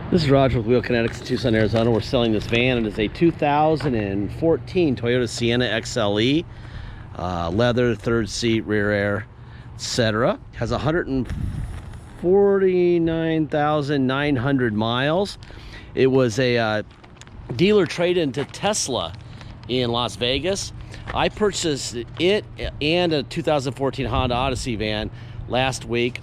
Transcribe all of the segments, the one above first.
This is Roger with Wheel Kinetics in Tucson, Arizona. We're selling this van. It is a 2014 Toyota Sienna XLE. Leather, third seat, rear air, etc. Has 149,900 miles. It was a dealer trade-in to Tesla in Las Vegas. I purchased it and a 2014 Honda Odyssey van last week.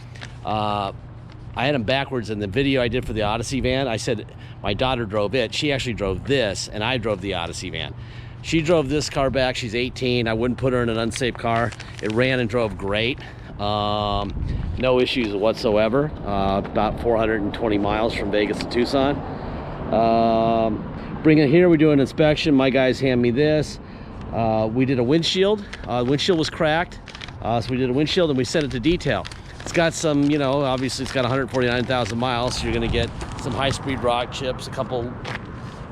I had them backwards in the video I did for the Odyssey van. I said my daughter drove it. She actually drove this, and I drove the Odyssey van. She drove this car back. She's 18. I wouldn't put her in an unsafe car. It ran and drove great. No issues whatsoever. About 420 miles from Vegas to Tucson. Bring it here. We do an inspection. My guys hand me this. We did a windshield. The windshield was cracked. So we did a windshield and we sent it to detail. It's got some, you know, obviously it's got 149,000 miles, so you're gonna get some high-speed rock chips, a couple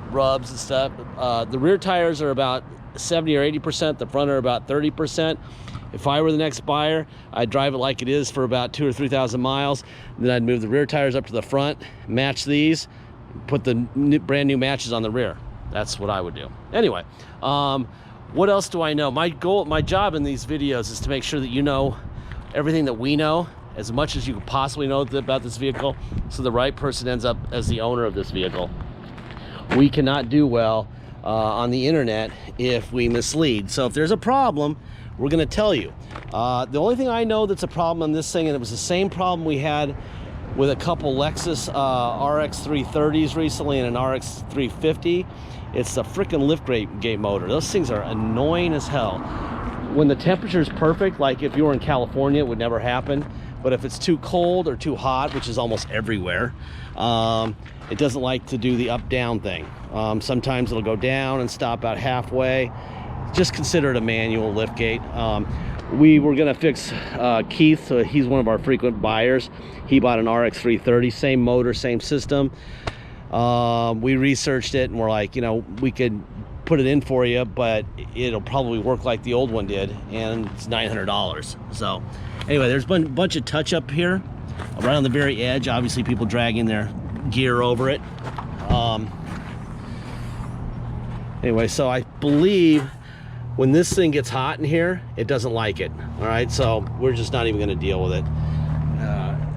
rubs and stuff. The rear tires are about 70 or 80%, the front are about 30%. If I were the next buyer, I'd drive it like it is for about 2,000 or 3,000 miles. Then I'd move the rear tires up to the front, match these, put the brand new matches on the rear. That's what I would do. Anyway, what else do I know? My job in these videos is to make sure that you know everything that we know, as much as you could possibly know about this vehicle, so the right person ends up as the owner of this vehicle. We cannot do well on the internet if we mislead. So if there's a problem, we're going to tell you. The only thing I know that's a problem on this thing, and it was the same problem we had with a couple Lexus RX 330s recently and an RX 350, it's the freaking liftgate motor. Those things are annoying as hell. When the temperature is perfect, like if you were in California, it would never happen. But if it's too cold or too hot, which is almost everywhere, it doesn't like to do the up-down thing. Sometimes it'll go down and stop about halfway. Just consider it a manual liftgate. We were gonna fix Keith, so he's one of our frequent buyers. He bought an RX 330, same motor, same system. We researched it and we're like, you know, we could put it in for you, but it'll probably work like the old one did, and it's $900. So anyway, there's been a bunch of touch up here right on the very edge. Obviously people dragging their gear over it. Anyway, so I believe when this thing gets hot in here, it doesn't like it. All right, so we're just not even going to deal with it.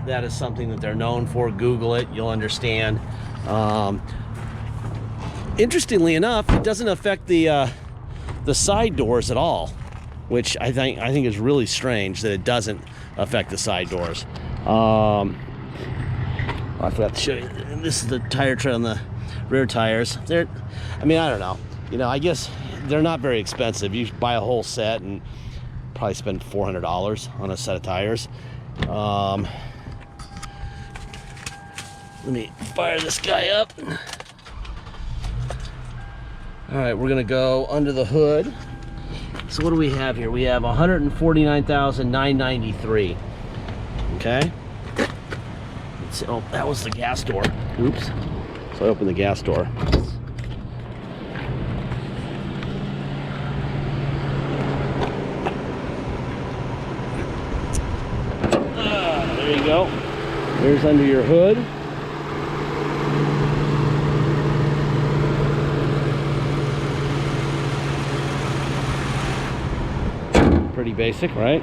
That is something that they're known for. Google it, you'll understand. Interestingly enough, it doesn't affect the side doors at all, which I think is really strange that it doesn't affect the side doors. I forgot to show you. This is the tire tread on the rear tires. I mean, I don't know. You know, I guess they're not very expensive. You buy a whole set and probably spend $400 on a set of tires. Let me fire this guy up. All right, we're gonna go under the hood. So what do we have here? We have 149,993. Okay. Let's see. Oh, that was the gas door. Oops. So I opened the gas door. There you go. There's under your hood. Pretty basic, right?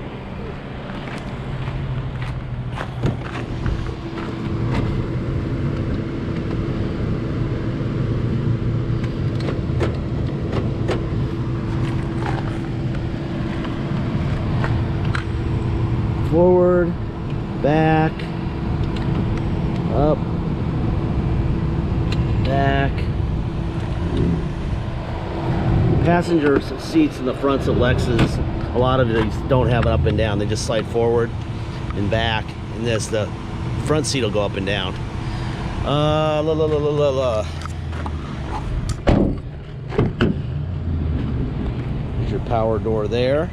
Forward, back, up, back. Passenger seats in the fronts of Lexus, a lot of these don't have it up and down. They just slide forward and back, and this, the front seat will go up and down. There's your power door there.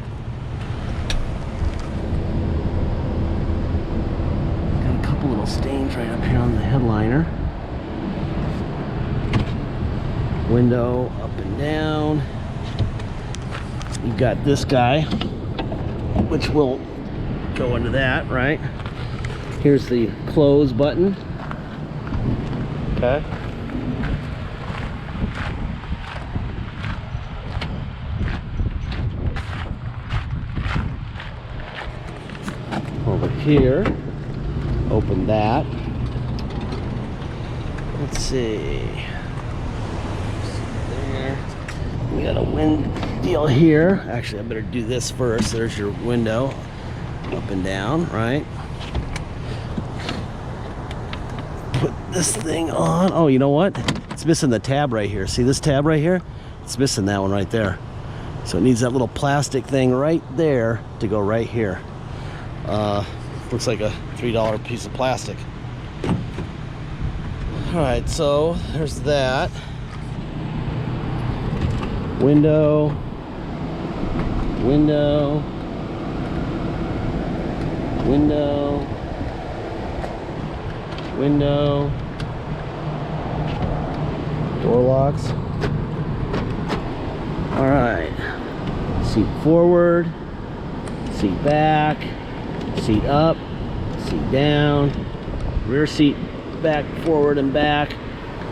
Got a couple little stains right up here on the headliner. Window up and down. You've got this guy, which will go into that, right? Here's the close button. Okay. Over here, open that. Let's see. There. We got a wind deal here. Actually, I better do this first. There's your window, up and down, right? Put this thing on. Oh, you know what? It's missing the tab right here. See this tab right here? It's missing that one right there. So it needs that little plastic thing right there to go right here. Looks like a $3 piece of plastic. All right, so there's that. Window, window, window, window, door locks. All right, seat forward, seat back, seat up, seat down, rear seat back, forward and back.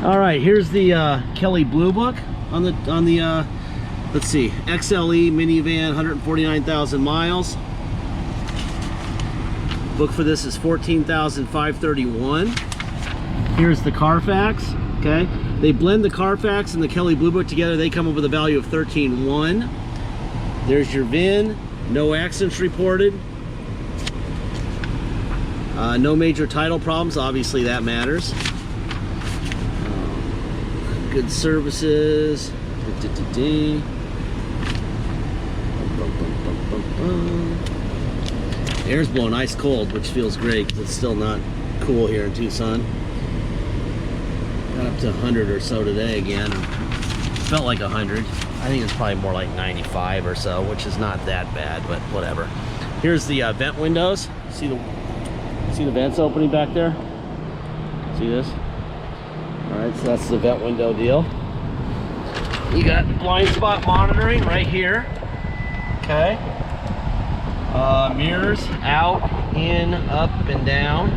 All right, here's the Kelley Blue Book on the let's see, XLE minivan, 149,000 miles. Book for this is 14,531. Here's the Carfax. Okay, they blend the Carfax and the Kelley Blue Book together. They come up with a value of 13,100. There's your VIN. No accidents reported. No major title problems. Obviously, that matters. Good services. Air's blowing ice cold, which feels great because it's still not cool here in Tucson. Got up to 100 or so today again. Felt like 100. I think it's probably more like 95 or so, which is not that bad, but whatever. Here's the vent windows. See the vents opening back there? See this? All right, so that's the vent window deal. You got blind spot monitoring right here. Okay. Mirrors out, in, up, and down.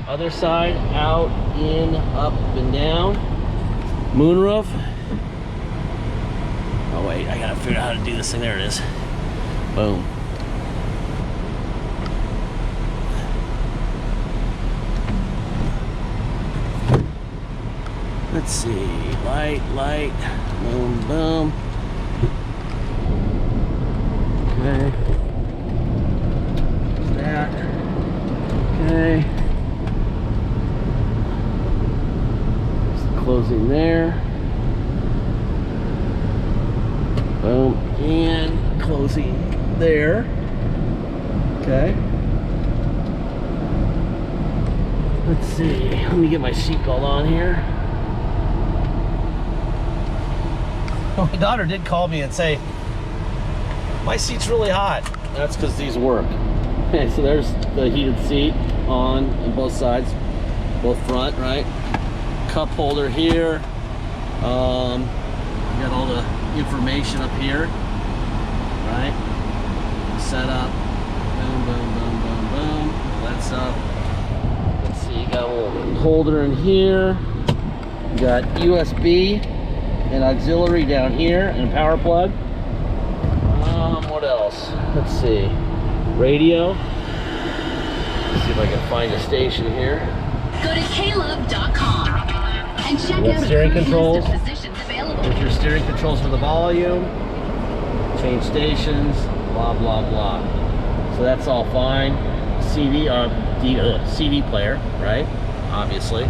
Other side, out, in, up, and down. Moonroof. Oh wait, I gotta figure out how to do this thing. There it is. Boom. Let's see, light, boom, boom. Okay. There's that. Okay. There's the closing there. Boom, and closing there. Okay. Let's see, let me get my seatbelt on here. My daughter did call me and say, my seat's really hot. That's because these work. Okay, so there's the heated seat on both sides, both front, right? Cup holder here. You got all the information up here, right? Setup. Boom, boom, boom, boom, boom. That's up. Let's see, you got a little holder in here. You got USB. And auxiliary down here, and a power plug. What else? Let's see. Radio. Let's see if I can find a station here. Go to caleb.com and check out steering controls. positions available. There's your steering controls for the volume. Change stations. Blah blah blah. So that's all fine. CD player, right? Obviously.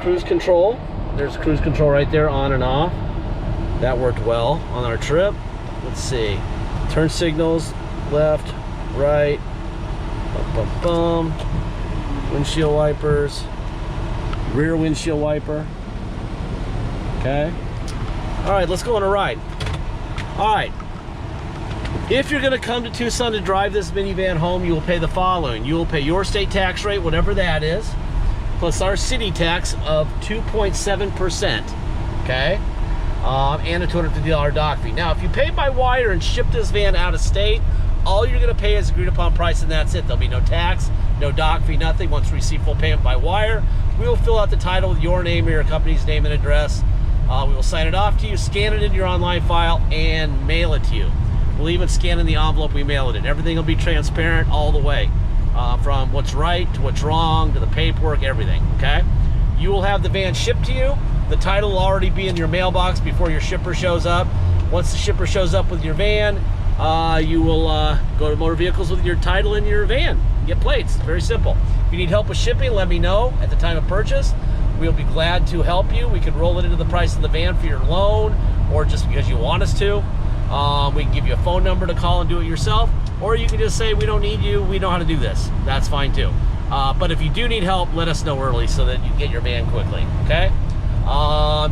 Cruise control. There's cruise control right there, on and off. That worked well on our trip. Let's see. Turn signals, left, right, bum, bum, bum. Windshield wipers, rear windshield wiper. Okay. All right, let's go on a ride. All right. If you're gonna come to Tucson to drive this minivan home, you will pay the following. You will pay your state tax rate, whatever that is, plus our city tax of 2.7%, okay? And a $250 dock fee. Now, if you pay by wire and ship this van out of state, all you're gonna pay is agreed upon price, and that's it. There'll be no tax, no dock fee, nothing. Once we receive full payment by wire, We will fill out the title with your name or your company's name and address. We will sign it off to you, scan it into your online file, and mail it to you. We'll even scan in the envelope we mail it in. Everything will be transparent all the way, from what's right to what's wrong to the paperwork, everything, okay? You will have the van shipped to you. The title will already be in your mailbox before your shipper shows up. Once the shipper shows up with your van, you will go to motor vehicles with your title in your van. Get plates. Very simple. If you need help with shipping, let me know at the time of purchase. We'll be glad to help you. We can roll it into the price of the van for your loan, or just because you want us to. We can give you a phone number to call and do it yourself, or you can just say, we don't need you, we know how to do this. That's fine too. But if you do need help, let us know early so that you can get your van quickly, okay?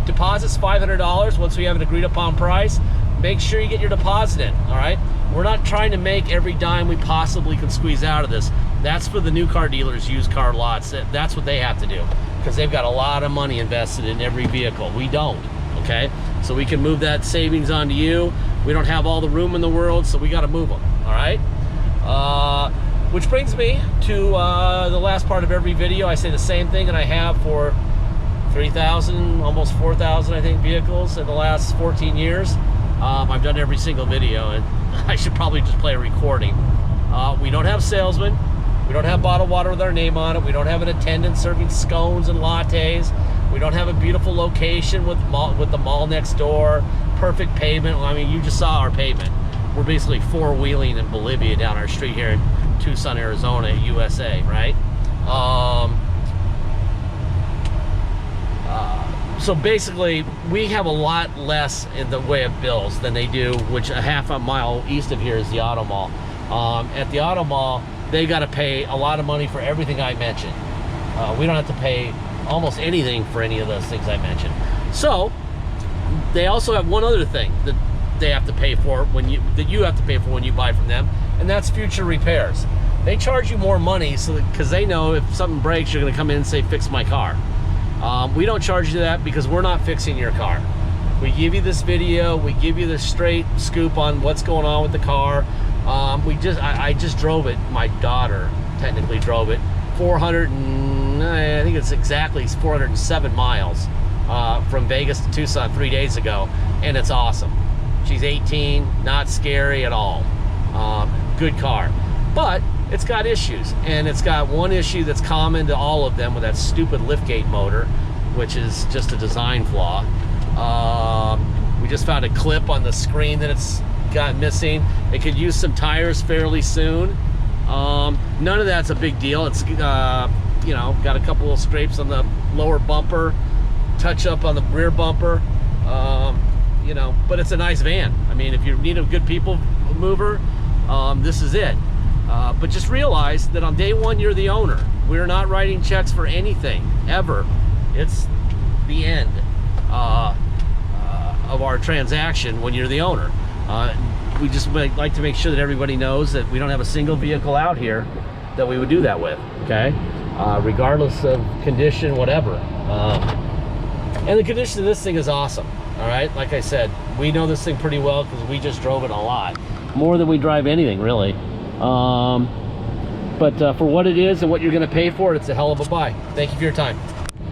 Deposit's $500 once we have an agreed upon price. Make sure you get your deposit in, all right? We're not trying to make every dime we possibly can squeeze out of this. That's for the new car dealers, used car lots. That's what they have to do, because they've got a lot of money invested in every vehicle. We don't, okay? So we can move that savings onto you. We don't have all the room in the world, so we got to move them, all right? Which brings me to the last part of every video. I say the same thing, and I have for 3,000, almost 4,000, I think, vehicles in the last 14 years. I've done every single video, and I should probably just play a recording. We don't have salesmen. We don't have bottled water with our name on it. We don't have an attendant serving scones and lattes. We don't have a beautiful location with the mall next door, perfect pavement. I mean, you just saw our pavement. We're basically four-wheeling in Bolivia down our street here in Tucson, Arizona, USA, right? So basically, we have a lot less in the way of bills than they do, which a half a mile east of here is the auto mall. At the auto mall, they got to pay a lot of money for everything I mentioned. We don't have to pay almost anything for any of those things I mentioned. So they also have one other thing that they have to pay for that you have to pay for when you buy from them, and that's future repairs. They charge you more money because they know if something breaks, you're going to come in and say, fix my car. We don't charge you that because we're not fixing your car. We give you this video, we give you the straight scoop on what's going on with the car. I just drove it. My daughter technically drove it. I think it's exactly 407 miles from Vegas to Tucson 3 days ago, and it's awesome. She's 18, not scary at all. Good car, but it's got issues, and it's got one issue that's common to all of them with that stupid liftgate motor, which is just a design flaw. We just found a clip on the screen that it's got missing. It could use some tires fairly soon. None of that's a big deal. It's you know, got a couple of scrapes on the lower bumper, touch up on the rear bumper, you know, but it's a nice van. I mean, if you need a good people mover, this is it. But just realize that on day one, you're the owner. We're not writing checks for anything, ever. It's the end of our transaction when you're the owner. We just like to make sure that everybody knows that we don't have a single vehicle out here that we would do that with, okay? Regardless of condition, whatever. And the condition of this thing is awesome, all right? Like I said, we know this thing pretty well because we just drove it a lot. More than we drive anything, really. But for what it is and what you're going to pay for it, it's a hell of a buy. Thank you for your time.